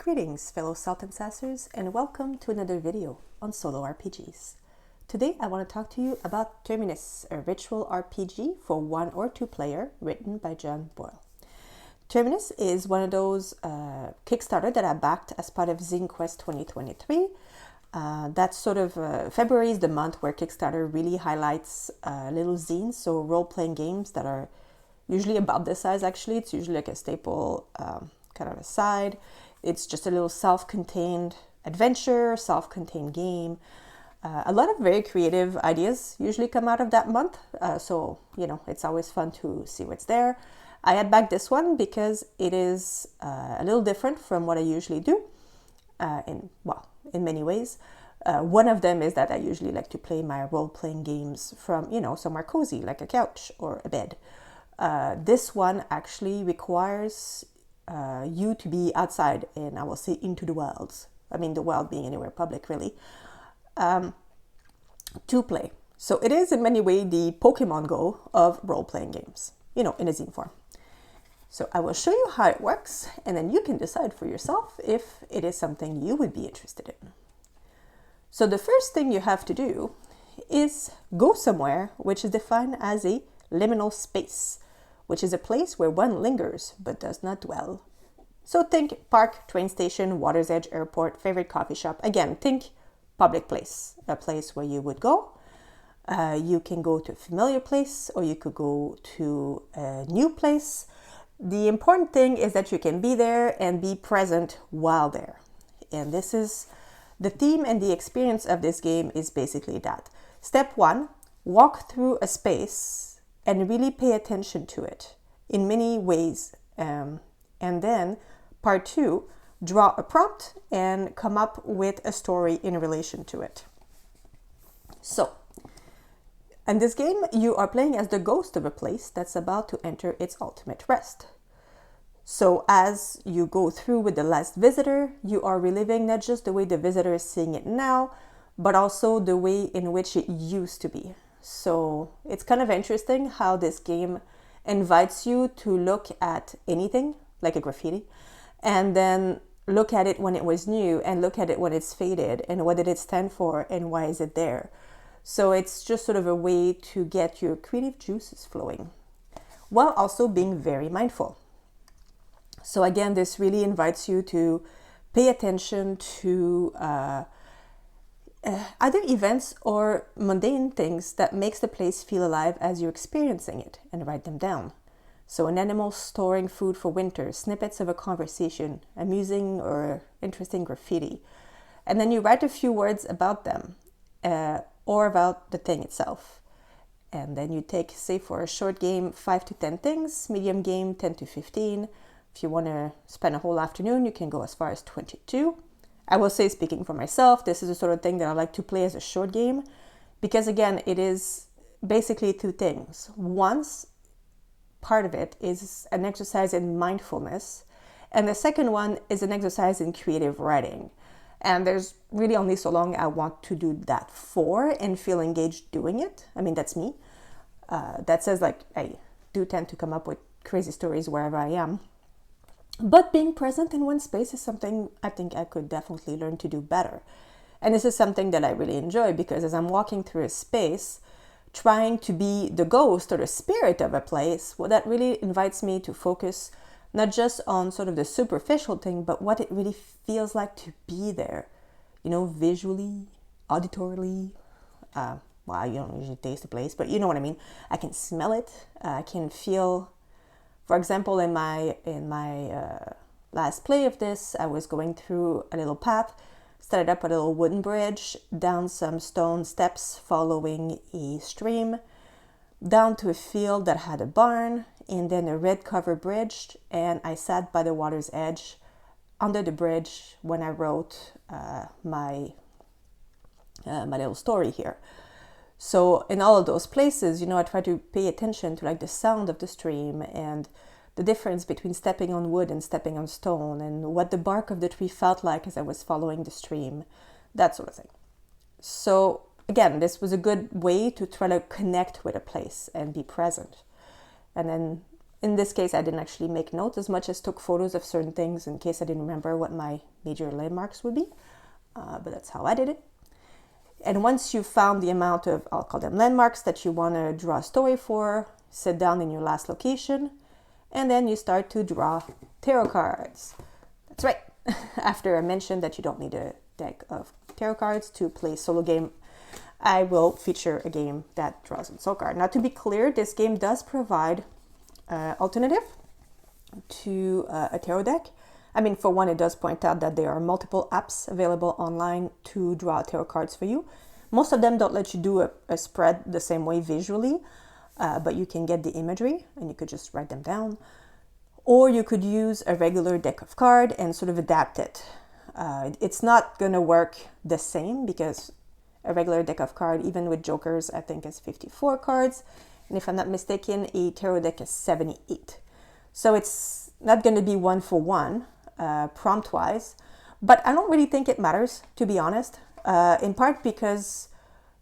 Greetings, fellow Salt and Sassers, and welcome to another video on solo RPGs. Today I want to talk to you about Terminus, a ritual RPG for 1 or 2 player written by John Boyle. Terminus is one of those Kickstarter that I backed as part of Zine Quest 2023. That's sort of February is the month where Kickstarter really highlights little zines, so role-playing games that are usually about this size. Actually, it's usually like a staple kind of a side. It's just a little self-contained adventure, self-contained game. A lot of very creative ideas usually come out of that month. So, it's always fun to see what's there. I had back this one because it is a little different from what I usually do in many ways. One of them is that I usually like to play my role-playing games from, somewhere cozy, like a couch or a bed. This one actually requires you to be outside and I will say into the wilds. I mean, the wild being anywhere public, really, to play. So it is in many ways the Pokemon Go of role-playing games, in a zine form. So I will show you how it works, and then you can decide for yourself if it is something you would be interested in. So the first thing you have to do is go somewhere which is defined as a liminal space, which is a place where one lingers but does not dwell. So think park, train station, water's edge, airport, favorite coffee shop. Again, think public place, a place where you would go. You can go to a familiar place or you could go to a new place. The important thing is that you can be there and be present while there. And this is the theme and the experience of this game is basically that. Step 1, walk through a space and really pay attention to it in many ways. And then part 2, draw a prompt and come up with a story in relation to it. So, in this game, you are playing as the ghost of a place that's about to enter its ultimate rest. So as you go through with the last visitor, you are reliving not just the way the visitor is seeing it now, but also the way in which it used to be. So it's kind of interesting how this game invites you to look at anything, like a graffiti, and then look at it when it was new and look at it when it's faded and what did it stand for and why is it there. So it's just sort of a way to get your creative juices flowing while also being very mindful. So again, this really invites you to pay attention to other events or mundane things that makes the place feel alive as you're experiencing it and write them down. So an animal storing food for winter, snippets of a conversation, amusing or interesting graffiti. And then you write a few words about them or about the thing itself. And then you take, say for a short game, 5 to 10 things, medium game, 10 to 15. If you want to spend a whole afternoon, you can go as far as 22. I will say, speaking for myself, this is the sort of thing that I like to play as a short game because, again, it is basically 2 things. One part of it is an exercise in mindfulness, and the second one is an exercise in creative writing. And there's really only so long I want to do that for and feel engaged doing it. I mean, that's me. That says, I do tend to come up with crazy stories wherever I am. But being present in one space is something I think I could definitely learn to do better. And this is something that I really enjoy because as I'm walking through a space, trying to be the ghost or the spirit of a place, well, that really invites me to focus not just on sort of the superficial thing, but what it really feels like to be there, visually, auditorily. You don't usually taste the place, but you know what I mean. I can smell it. I can feel. For example, in my last play of this, I was going through a little path, started up a little wooden bridge, down some stone steps following a stream, down to a field that had a barn, and then a red covered bridge, and I sat by the water's edge under the bridge when I wrote my little story here. So in all of those places, I try to pay attention to the sound of the stream and the difference between stepping on wood and stepping on stone and what the bark of the tree felt like as I was following the stream, that sort of thing. So again, this was a good way to try to connect with a place and be present. And then In this case, I didn't actually make notes as much as took photos of certain things in case I didn't remember what my major landmarks would be. But that's how I did it. And once you've found the amount of, I'll call them landmarks, that you want to draw a story for, sit down in your last location, and then you start to draw tarot cards. That's right. After I mentioned that you don't need a deck of tarot cards to play solo game, I will feature a game that draws a soul card. Now, to be clear, this game does provide alternative to a tarot deck. I mean, for one, it does point out that there are multiple apps available online to draw tarot cards for you. Most of them don't let you do a spread the same way visually, but you can get the imagery and you could just write them down. Or you could use a regular deck of cards and sort of adapt it. It's not going to work the same because a regular deck of cards, even with jokers, I think is 54 cards. And if I'm not mistaken, a tarot deck is 78. So it's not going to be one for one. Prompt-wise, but I don't really think it matters, to be honest, in part because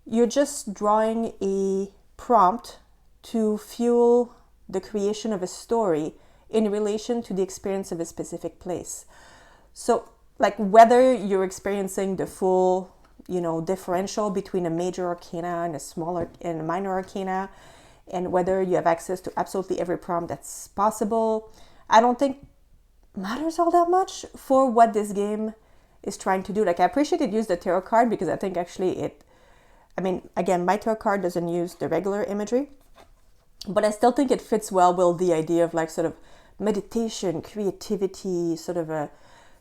you're just drawing a prompt to fuel the creation of a story in relation to the experience of a specific place. So, like, whether you're experiencing the full, differential between a major arcana and a smaller and a minor arcana, and whether you have access to absolutely every prompt that's possible, I don't think matters all that much for what this game is trying to do. Like, I appreciate it used the tarot card because I think actually again, my tarot card doesn't use the regular imagery, but I still think it fits well with the idea of like sort of meditation, creativity, sort of a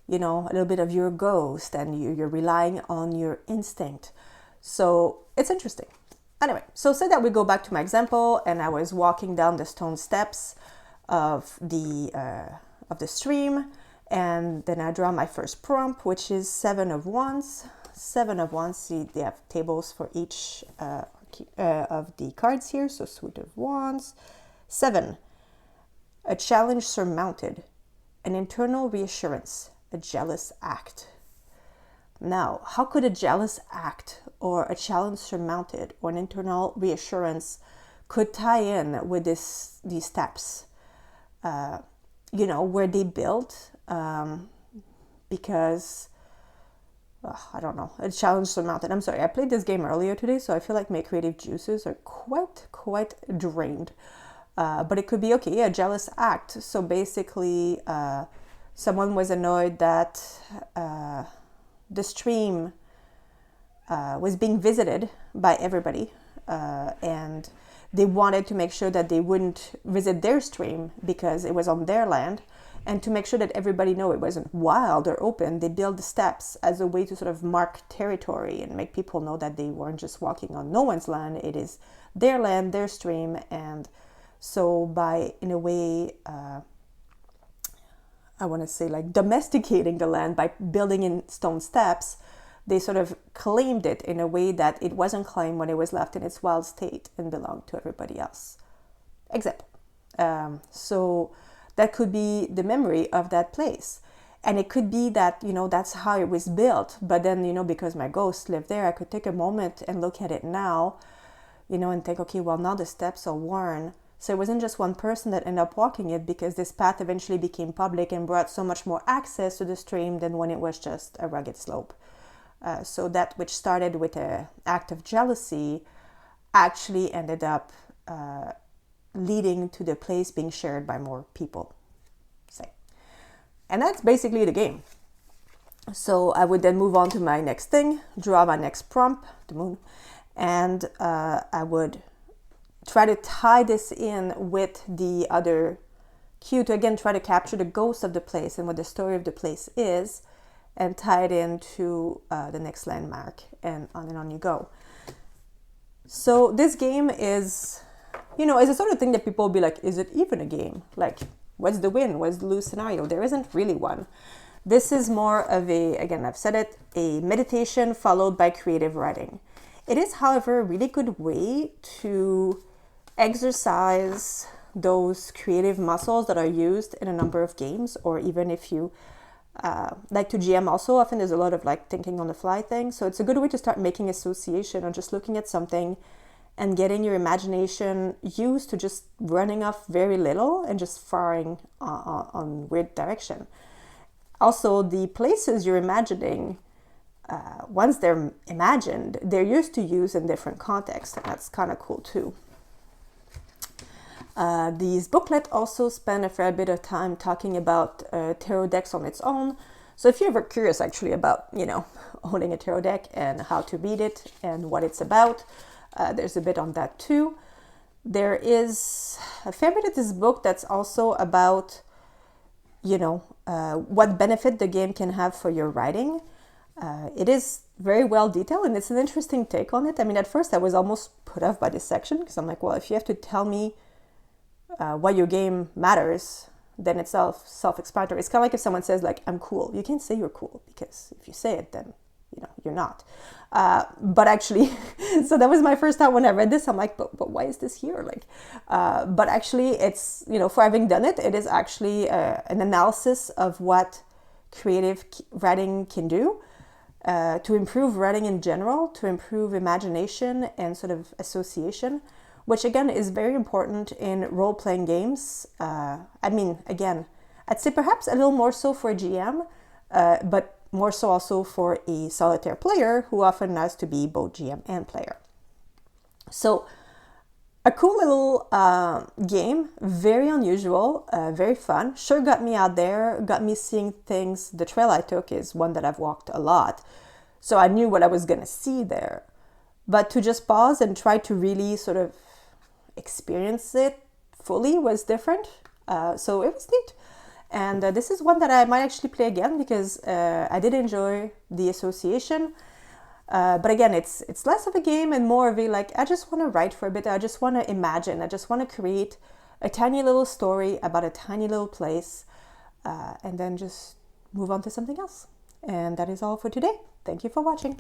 little bit of your ghost, and you're relying on your instinct. So it's interesting. Anyway, so say that we go back to my example, and I was walking down the stone steps of the stream, and then I draw my first prompt, which is 7 of Wands. 7 of Wands, see they have tables for each of the cards here, so Suit of Wands. 7, a challenge surmounted, an internal reassurance, a jealous act. Now, how could a jealous act or a challenge surmounted or an internal reassurance could tie in with these steps? Where they built, because, I don't know, a challenge surmounted. I'm sorry, I played this game earlier today, so I feel like my creative juices are quite drained. But it could be, a jealous act. So basically, someone was annoyed that the stream was being visited by everybody, and they wanted to make sure that they wouldn't visit their stream because it was on their land. And to make sure that everybody know it wasn't wild or open, they built the steps as a way to sort of mark territory and make people know that they weren't just walking on no one's land. It is their land, their stream. And so by, in a way, I want to say like domesticating the land by building in stone steps, they sort of claimed it in a way that it wasn't claimed when it was left in its wild state and belonged to everybody else. Example. So that could be the memory of that place. And it could be that, that's how it was built. But then, because my ghost lived there, I could take a moment and look at it now, and think, okay, well, now the steps are worn. So it wasn't just one person that ended up walking it, because this path eventually became public and brought so much more access to the stream than when it was just a rugged slope. So that which started with an act of jealousy actually ended up leading to the place being shared by more people. And that's basically the game. So I would then move on to my next thing, draw my next prompt, the moon, and I would try to tie this in with the other cue to again try to capture the ghost of the place and what the story of the place is, and tie it into the next landmark, and on you go. So this game is, is a sort of thing that people will be like, is it even a game? Like, what's the win? What's the lose scenario? There isn't really one. This is more of a, again, I've said it, a meditation followed by creative writing. It is, however, a really good way to exercise those creative muscles that are used in a number of games, or even if you like to GM also, often there's a lot of like thinking on the fly thing. So it's a good way to start making association or just looking at something and getting your imagination used to just running off very little and just firing on weird direction. Also, the places you're imagining, once they're imagined, they're used to use in different contexts, and that's kind of cool too. These booklets also spend a fair bit of time talking about tarot decks on its own. So if you're ever curious actually about, owning a tarot deck and how to read it and what it's about, there's a bit on that too. There is a fair bit of this book that's also about, what benefit the game can have for your writing. It is very well detailed, and it's an interesting take on it. I mean, at first I was almost put off by this section because I'm like, well, if you have to tell me why your game matters, then it's self-explanatory. It's kind of like if someone says, like, I'm cool. You can't say you're cool, because if you say it, then you're not. But actually, so that was my first thought when I read this. I'm like, but why is this here? But actually, it's, for having done it, it is actually an analysis of what creative writing can do to improve writing in general, to improve imagination and sort of association, which again is very important in role-playing games. Again, I'd say perhaps a little more so for a GM, but more so also for a solitaire player who often has to be both GM and player. So a cool little game, very unusual, very fun, sure got me out there, got me seeing things. The trail I took is one that I've walked a lot, so I knew what I was gonna see there. But to just pause and try to really sort of experience it fully was different, so it was neat. And this is one that I might actually play again because I did enjoy the association. But again, it's less of a game and more of a, like, I just want to write for a bit. I just want to imagine. I just want to create a tiny little story about a tiny little place, and then just move on to something else. And that is all for today. Thank you for watching.